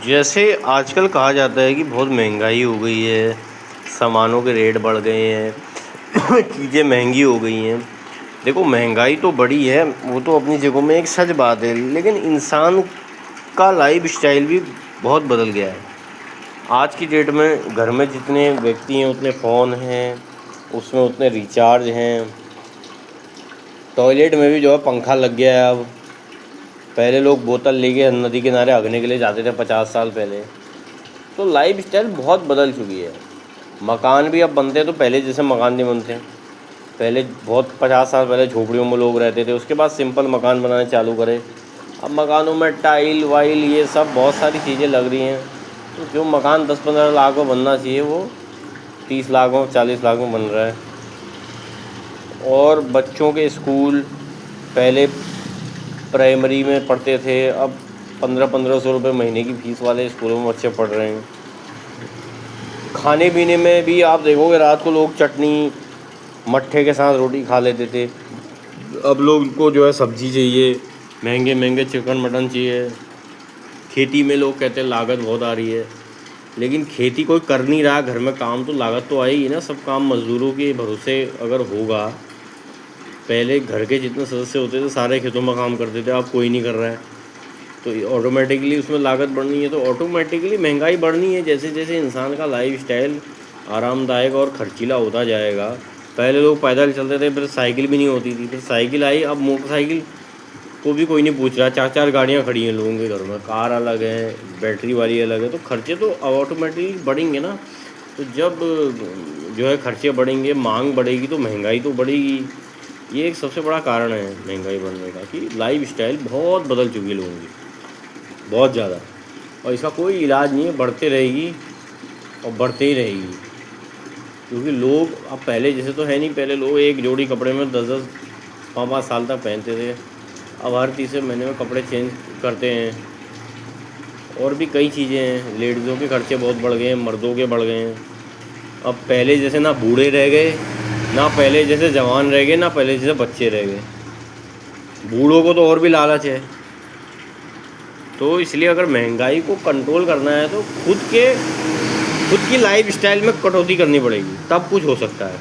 जैसे आजकल कहा जाता है कि बहुत महंगाई हो गई है, सामानों के रेट बढ़ गए हैं, चीज़ें महंगी हो गई हैं। देखो, महंगाई तो बढ़ी है, वो तो अपनी जगह में एक सच बात है, लेकिन इंसान का लाइफ स्टाइल भी बहुत बदल गया है। आज की डेट में घर में जितने व्यक्ति हैं उतने फ़ोन हैं, उसमें उतने रिचार्ज हैं, टॉयलेट में भी जो है पंखा लग गया है अब। पहले लोग बोतल लेके नदी किनारे हगने के लिए जाते थे 50 साल पहले। तो लाइफ स्टाइल बहुत बदल चुकी है। मकान भी अब बनते हैं तो पहले जैसे मकान नहीं बनते हैं। पहले बहुत 50 साल पहले झोपड़ियों में लोग रहते थे, उसके बाद सिंपल मकान बनाने चालू करे। अब मकानों में टाइल वाइल ये सब बहुत सारी चीज़ें लग रही हैं, तो जो मकान 10-15 लाख में बनना चाहिए वो 30 लाख में 40 लाख में बन रहा है। और बच्चों के स्कूल पहले प्राइमरी में पढ़ते थे, अब 1500 रुपये महीने की फ़ीस वाले स्कूलों में बच्चे पढ़ रहे हैं। खाने पीने में भी आप देखोगे रात को लोग चटनी मट्ठे के साथ रोटी खा लेते थे, अब लोग को जो है सब्ज़ी चाहिए, महंगे महंगे चिकन मटन चाहिए। खेती में लोग कहते हैं लागत बहुत आ रही है, लेकिन खेती कोई कर नहीं रहा घर में काम, तो लागत तो आएगी ना। सब काम मज़दूरों के भरोसे अगर होगा, पहले घर के जितने सदस्य होते थे सारे खेतों में काम करते थे, अब कोई नहीं कर रहा है, तो ऑटोमेटिकली उसमें लागत बढ़नी है, तो ऑटोमेटिकली महंगाई बढ़नी है। जैसे जैसे इंसान का लाइफ स्टाइल आरामदायक और खर्चीला होता जाएगा। पहले लोग पैदल चलते थे, फिर साइकिल भी नहीं होती थी, फिर साइकिल आई, अब मोटरसाइकिल को भी कोई नहीं पूछ रहा। 4-4 गाड़ियाँ खड़ी हैं लोगों के घर में, कार अलग है, बैटरी वाली अलग है, तो खर्चे तो ऑटोमेटिकली बढ़ेंगे ना। तो जब जो है खर्चे बढ़ेंगे, मांग बढ़ेगी, तो महंगाई तो बढ़ेगी। ये एक सबसे बड़ा कारण है महंगाई बढ़ने का, कि लाइफ स्टाइल बहुत बदल चुकी है लोगों की, बहुत ज़्यादा, और इसका कोई इलाज नहीं है, बढ़ते रहेगी और बढ़ते ही रहेगी। क्योंकि लोग अब पहले जैसे तो है नहीं, पहले लोग एक जोड़ी कपड़े में 10-10 5-5 साल तक पहनते थे, अब हर तीसरे महीने में कपड़े चेंज करते हैं। और भी कई चीज़ें हैं, लेडीज़ों के खर्चे बहुत बढ़ गए हैं, मर्दों के बढ़ गए हैं। अब पहले जैसे ना बूढ़े रह गए, ना पहले जैसे जवान रह गए, ना पहले जैसे बच्चे रह गए। बूढ़ों को तो और भी लालच है। तो इसलिए अगर महंगाई को कंट्रोल करना है तो खुद की लाइफ स्टाइल में कटौती करनी पड़ेगी, तब कुछ हो सकता है।